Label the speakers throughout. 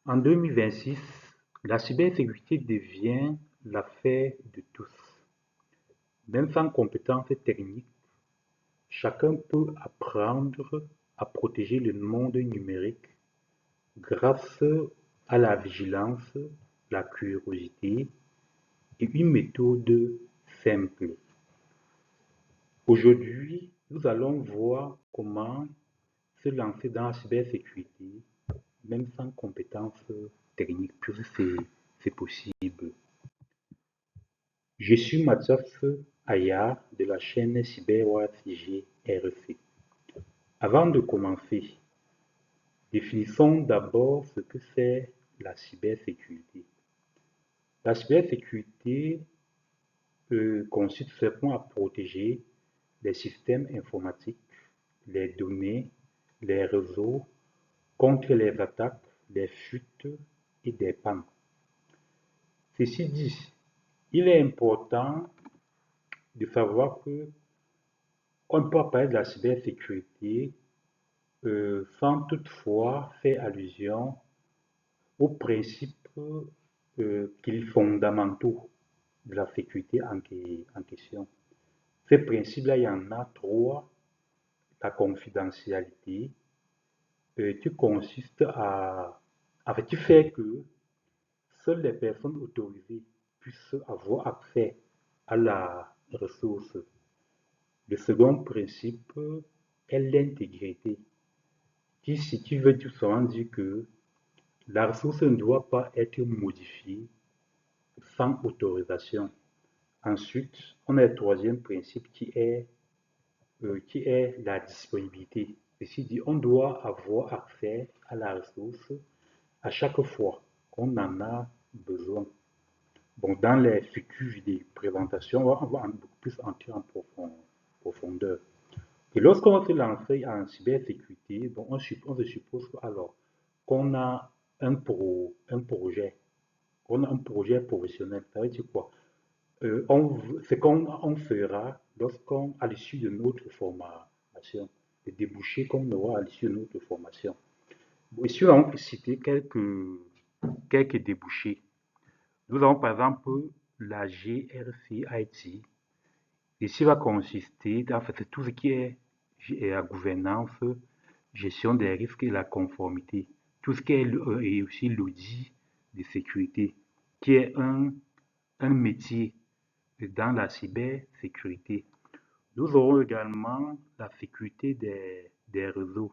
Speaker 1: En 2026, la cybersécurité devient l'affaire de tous. Même sans compétences techniques, chacun peut apprendre à protéger le monde numérique grâce à la vigilance, la curiosité et une méthode simple. Aujourd'hui, nous allons voir comment se lancer dans la cybersécurité, même sans compétences techniques, puisque c'est possible. Je suis Mathias Aya de la chaîne CyberWatch GRC. Avant de commencer, définissons d'abord ce que c'est la cybersécurité. La cybersécurité consiste simplement à protéger les systèmes informatiques, les données, les réseaux contre les attaques, les fuites et des pannes. Ceci dit, il est important de savoir que on peut parler de la cybersécurité sans toutefois faire allusion aux principes fondamentaux de la sécurité en question. Ces principes-là, il y en a trois. La confidentialité, qui consiste qui fait que seules les personnes autorisées puissent avoir accès à la ressource. Le second principe est l'intégrité, qui veut tout simplement dire que la ressource ne doit pas être modifiée sans autorisation. Ensuite, on a le troisième principe qui est la disponibilité. Ceci dit, on doit avoir accès à la ressource à chaque fois qu'on en a besoin. Bon, dans les futures vidéos présentations, on va beaucoup plus entrer en profondeur. Et lorsqu'on va se lancer en cybersécurité, bon, on se suppose alors qu'on a un projet, qu'on a un projet professionnel. Ça veut dire quoi? Ce qu'on fera à l'issue de notre formation, les débouchés qu'on aura à l'issue de notre formation. Bon, ici, on peut citer quelques débouchés. Nous avons par exemple la GRC IT. Ici va consister, en fait, tout ce qui est la gouvernance, gestion des risques et la conformité. Tout ce qui est et aussi l'audit de sécurité, qui est un métier dans la cybersécurité. Nous aurons également la sécurité des réseaux.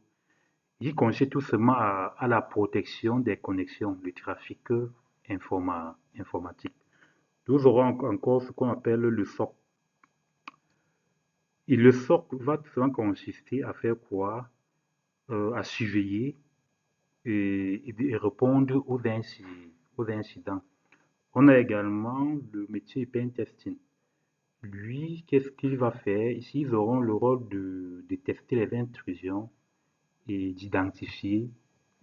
Speaker 1: Il consiste tout simplement à la protection des connexions, du trafic informatique. Nous aurons encore ce qu'on appelle le SOC. Et le SOC va tout simplement consister à faire quoi? À surveiller et répondre aux incidents. On a également le métier pen testing. Lui, qu'est-ce qu'il va faire? Ici, ils auront le rôle de tester les intrusions et d'identifier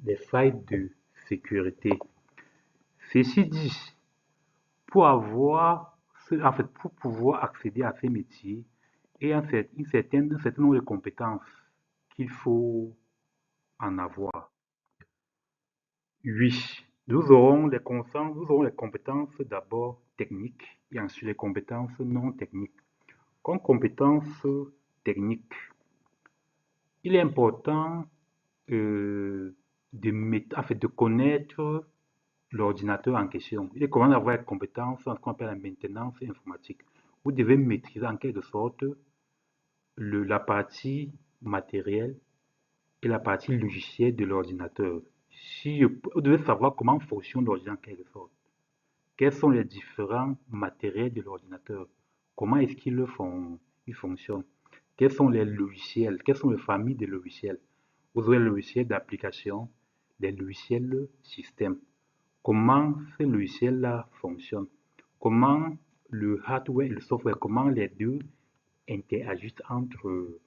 Speaker 1: les failles de sécurité. Ceci dit, pour pouvoir accéder à ces métiers, il y a un certain nombre de compétences qu'il faut en avoir. Oui, nous aurons les compétences d'abord techniques et ensuite les compétences non techniques. Comme compétences techniques, il est important de connaître l'ordinateur en question. Il est comment d'avoir des compétences en ce qu'on appelle la maintenance informatique. Vous devez maîtriser en quelque sorte la partie matérielle et la partie logicielle de l'ordinateur. Vous devez savoir comment fonctionne l'ordinateur en quelque sorte. Quels sont les différents matériels de l'ordinateur? Comment est-ce il fonctionne? Quels sont les logiciels? Quelles sont les familles de logiciels? Vous avez les logiciels d'application, les logiciels système. Comment ces logiciels-là fonctionnent? Comment le hardware et le software, comment les deux interagissent entre eux?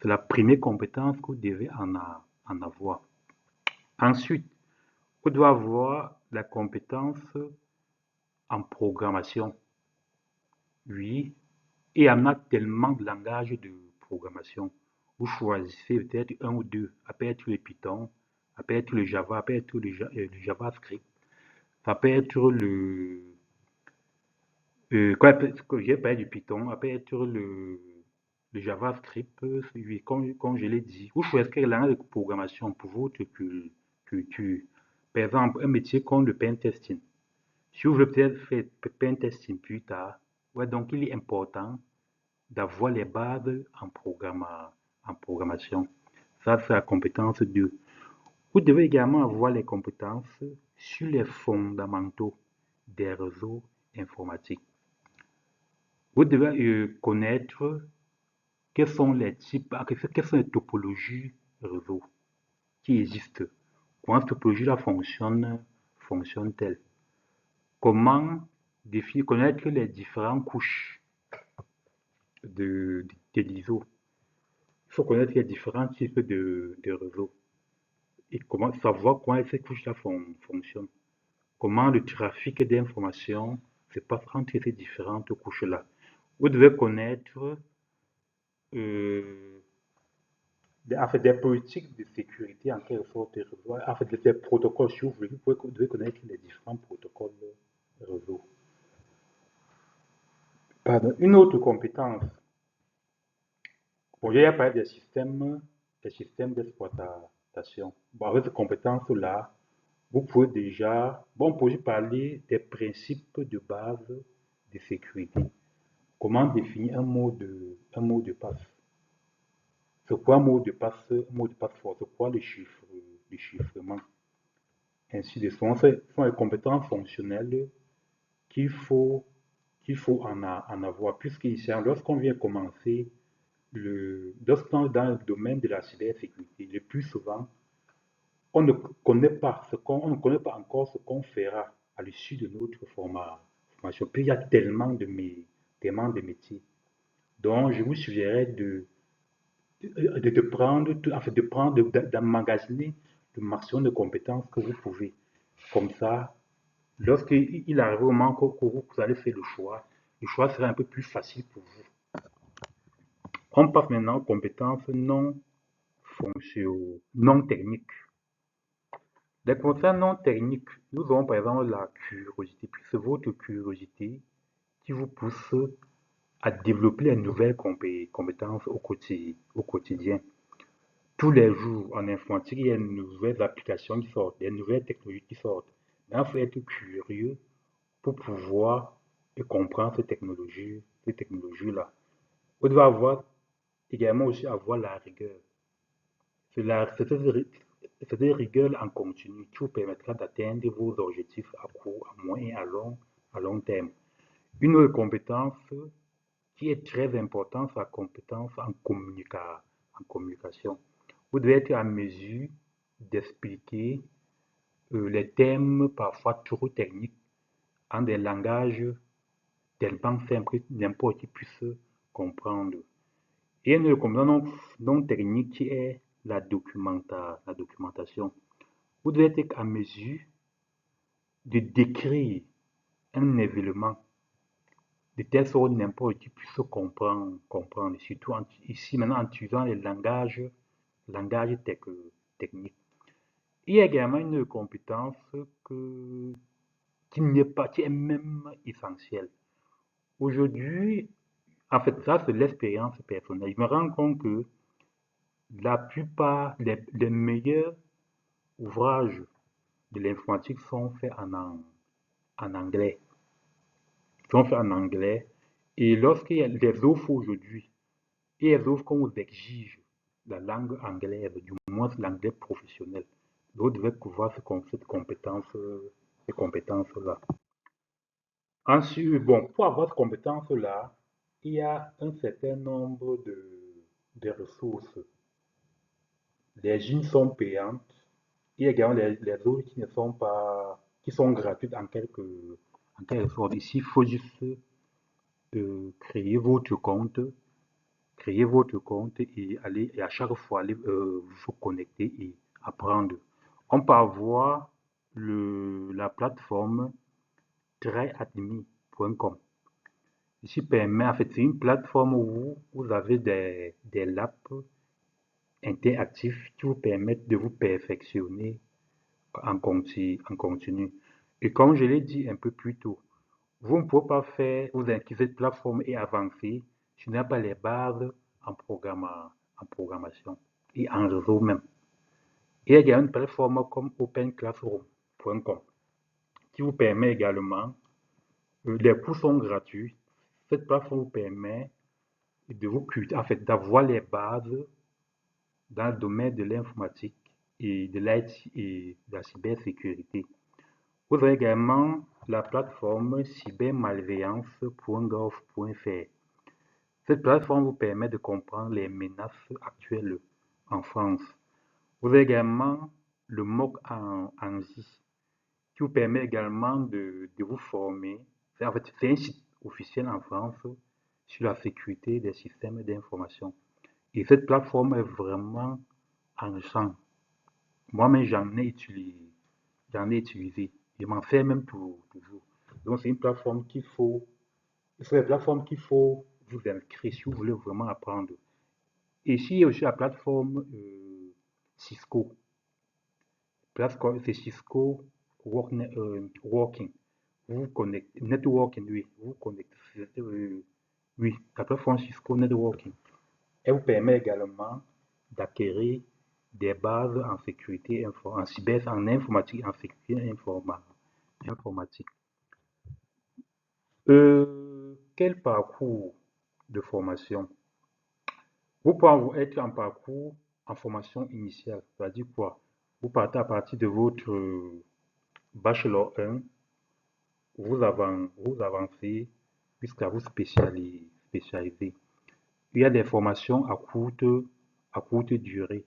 Speaker 1: C'est la première compétence que vous devez en avoir. Ensuite, vous devez avoir la compétence en programmation. Oui, et il y en a tellement de langages de programmation. Vous choisissez peut-être un ou deux. Ça peut être le Python, ça peut être le Java, ça peut être le JavaScript, ça peut être quand j'ai parlé du Python, ça peut être le JavaScript, oui, comme je l'ai dit. Vous choisissez la langue de programmation pour votre culture. Par exemple, un métier comme le pentesting. Si vous voulez peut-être faire pentesting plus tard, ouais, donc il est important d'avoir les bases en programmation. Ça, c'est la compétence 2. Vous devez également avoir les compétences sur les fondamentaux des réseaux informatiques. Vous devez connaître quels sont les types, quelles sont les topologies réseau qui existent. Comment cette topologie-là fonctionne-t-elle? Comment définir, connaître les différentes couches de l'ISO. Il faut connaître les différents types de réseaux et comment savoir comment ces couches-là fonctionnent. Comment le trafic d'informations se passe entre ces différentes couches-là. Vous devez connaître en fait, des politiques de sécurité en quelque sorte des réseaux. En fait, des protocoles, si vous voulez, vous devez connaître les différents protocoles réseau. Pardon. Une autre compétence. Bon, j'ai parlé des systèmes d'exploitation. Bon, avec ces compétences-là, vous pouvez déjà, bon, on peut parler des principes de base de sécurité. Comment définir un mot de passe? C'est quoi un mot de passe fort? C'est quoi le chiffrement? Ainsi de suite. Ce sont les compétences fonctionnelles qu'il faut, qu'il faut en avoir. Puisqu'ici, lorsqu'on vient commencer, lorsqu'on est dans le domaine de la cybersécurité, le plus souvent, on ne connaît pas on ne connaît pas encore ce qu'on fera à l'issue de notre formation. Puis il y a tellement de métiers. Donc, je vous suggérerais de prendre, en fait, d'emmagasiner le maximum de compétences que vous pouvez. Comme ça, lorsqu'il arrive au moment que vous allez faire le choix sera un peu plus facile pour vous. On passe maintenant aux compétences non techniques. Les compétences non techniques, nous avons par exemple la curiosité. Puis c'est votre curiosité qui vous pousse à développer les nouvelles compétences au quotidien. Tous les jours en informatique, il y a de nouvelles applications qui sortent, des nouvelles technologies qui sortent. Mais il faut être curieux pour pouvoir comprendre ces technologies-là. Vous devez avoir également aussi avoir la rigueur. Cette rigueur en continu qui vous permettra d'atteindre vos objectifs à court, à moyen et à long terme. Une autre compétence qui est très importante, c'est la compétence en communication. Vous devez être en mesure d'expliquer les thèmes parfois trop techniques en des langages tellement simples que n'importe qui puisse comprendre. Et une compétence non technique qui est la documentation. Vous devez être en mesure de décrire un événement de telle sorte que n'importe qui puisse comprendre. Surtout ici maintenant en utilisant les langages techniques. Il y a également une compétence qui est même essentielle. Aujourd'hui, en fait, ça c'est l'expérience personnelle. Je me rends compte que la plupart, les meilleurs ouvrages de l'informatique sont faits en anglais. Sont faits en anglais. Et lorsqu'il y a des offres aujourd'hui, et les offres qu'on vous exige la langue anglaise, du moins l'anglais professionnel, vous devez pouvoir cette compétence-là. Ensuite, bon, pour avoir cette compétence-là, il y a un certain nombre de ressources. Les unes sont payantes, il y a également les autres qui ne sont pas, qui sont gratuites en quelque sorte. Ici, il faut juste créer votre compte et aller, et à chaque fois, aller vous connecter et apprendre. On peut avoir la plateforme tryadmi.com. Ici permet, en fait, c'est une plateforme où vous avez des labs interactifs qui vous permettent de vous perfectionner en continu. Et comme je l'ai dit un peu plus tôt, vous ne pouvez pas faire, vous inquiéter cette plateforme et avancer si vous n'avez pas les bases en programmation et en réseau même. Et il y a une plateforme comme openclassroom.com qui vous permet également, les cours sont gratuits. Cette plateforme vous permet de vous cultiver, en fait, d'avoir les bases dans le domaine de l'informatique et de l'IT et de la cybersécurité. Vous avez également la plateforme cybermalveillance.gov.fr. Cette plateforme vous permet de comprendre les menaces actuelles en France. Vous avez également le MOOC en Angie qui vous permet également de vous former. En fait, c'est un site officiel en France sur la sécurité des systèmes d'information. Et cette plateforme est vraiment enrichante. Moi-même, j'en ai utilisé. Je m'en sers même toujours. Donc, c'est une plateforme c'est une plateforme qu'il faut vous inscrire si vous voulez vraiment apprendre. Et ici, il y a aussi la plateforme Cisco. C'est Cisco Working. Vous vous connectez, networking, oui, vous vous connectez, oui, la plateforme Cisco Networking. Elle vous permet également d'acquérir des bases en sécurité, en cyber, en informatique, en sécurité informatique. Quel parcours de formation? Vous pouvez être en parcours en formation initiale, c'est-à-dire quoi? Vous partez à partir de votre bachelor 1, vous avancez jusqu'à vous spécialiser. Il y a des formations à courte durée.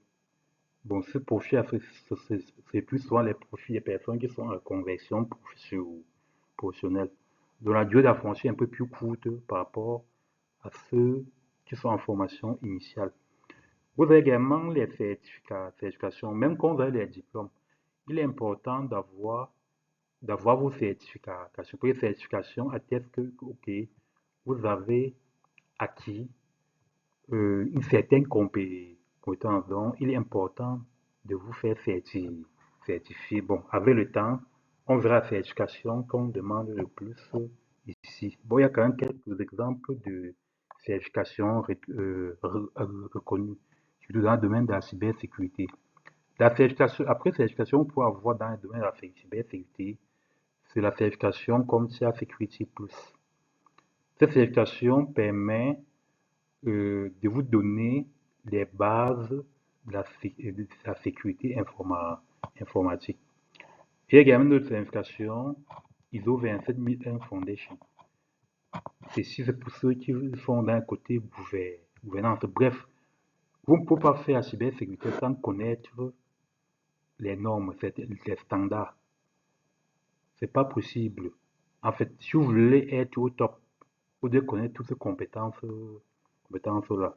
Speaker 1: Bon, ce profil, c'est plus souvent les profils des personnes qui sont en conversion professionnelle. Donc la durée de la formation est un peu plus courte par rapport à ceux qui sont en formation initiale. Vous avez également les certifications, même quand vous avez les diplômes. Il est important d'avoir vos certifications. Les certifications attestent que, ok, vous avez acquis une certaine compétence. Donc, il est important de vous faire certifier. Bon, avec le temps, on verra la certification qu'on demande le plus ici. Bon, il y a quand même quelques exemples de certifications reconnues, surtout dans le domaine de la cybersécurité. Après certification, on peut avoir dans le domaine de la cybersécurité, c'est la certification comme CA Security Plus. Cette certification permet de vous donner les bases de la sécurité informatique. Il y a également une autre certification, ISO 27001 Foundation. Ceci, c'est pour ceux qui sont d'un côté gouvernance. Bref, vous ne pouvez pas faire la cybersécurité sans connaître les normes, les standards. C'est pas possible. En fait, si vous voulez être au top, vous devez connaître toutes ces compétences-là.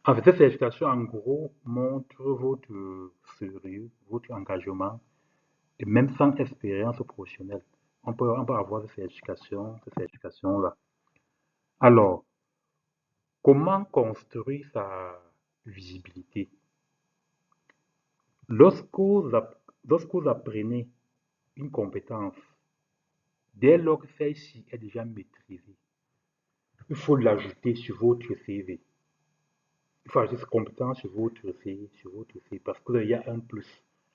Speaker 1: En fait, cette certification, en gros, montre votre sérieux, votre engagement, et même sans expérience professionnelle. On peut avoir cette certification-là. Alors, comment construire sa visibilité? Lorsque vous apprenez une compétence, dès lors que celle-ci est déjà maîtrisée, il faut l'ajouter sur votre CV. Il faut ajouter cette compétence sur votre CV parce qu'il y a un plus.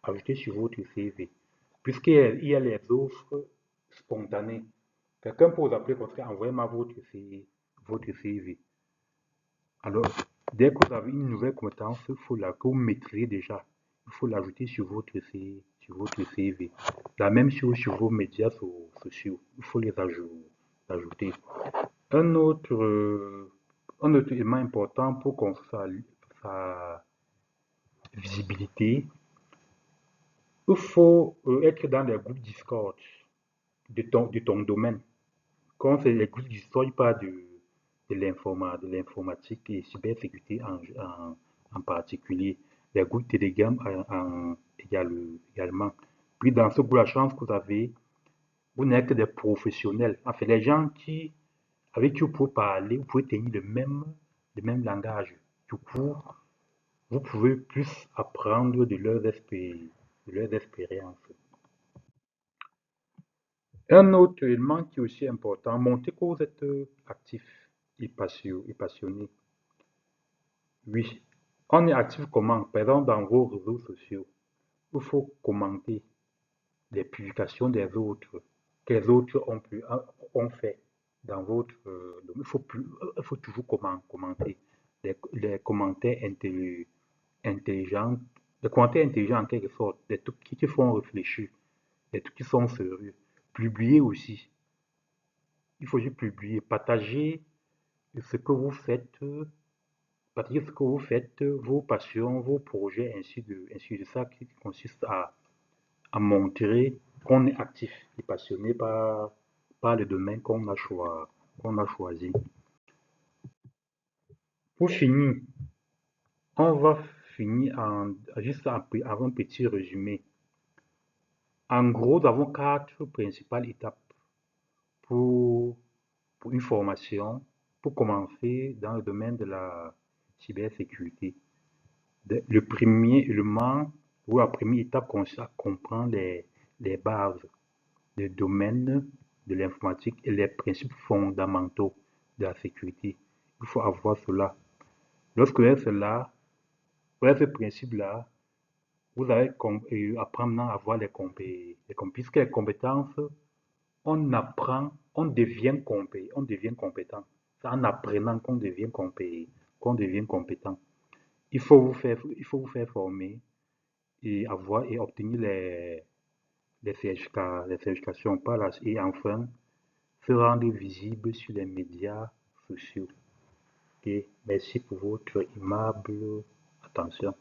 Speaker 1: Ajouter sur votre CV. Puisqu'il y a les offres spontanées. Quelqu'un peut vous appeler comme ça, envoyez-moi votre CV. Alors, dès que vous avez une nouvelle compétence, que vous maîtrisez déjà, il faut l'ajouter sur votre CV. La même chose sur vos médias sociaux. Il faut les ajouter. Un autre, euh, un autre élément important pour construire sa visibilité, il faut être dans les groupes Discord de ton domaine. Quand c'est les groupes Discord, il parle de l'informatique et cybersécurité en particulier. Les groupes Telegram également. Puis dans ce groupe, la chance que vous n'êtes que des professionnels. En fait, les gens avec qui vous pouvez parler, vous pouvez tenir le même langage. Du coup, vous pouvez plus apprendre de leurs expériences. Un autre élément qui est aussi important, montrer que vous êtes actif et passionné. Oui, on est actif comment? Par exemple, dans vos réseaux sociaux, il faut commenter les publications des autres, que les autres ont fait dans votre domaine. Il faut toujours commenter les commentaires intelligents, les commentaires intelligents en quelque sorte, des trucs qui te font réfléchir, des trucs qui sont sérieux. Publier aussi. Il faut juste publier, ce que vous faites, partager ce que vous faites, vos passions, vos projets, ainsi de ça, qui consiste à montrer qu'on est actif et passionné par le domaine qu'on a choisi. Pour finir, on va finir juste avant un petit résumé. En gros, nous avons quatre principales étapes pour, pour une formation, pour commencer dans le domaine de la cybersécurité. Le premier élément, ou la première étape consiste à comprendre les bases, le domaine de l'informatique et les principes fondamentaux de la sécurité. Il faut avoir cela. Lorsque vous avez cela, vous avez ce principe-là, vous allez apprendre à avoir puisque les compétences, on apprend, on devient compétent. C'est en apprenant qu'on devient compétent. Il faut vous faire former et obtenir les certifications par là, et enfin se rendre visible sur les médias sociaux. Et merci pour votre aimable attention.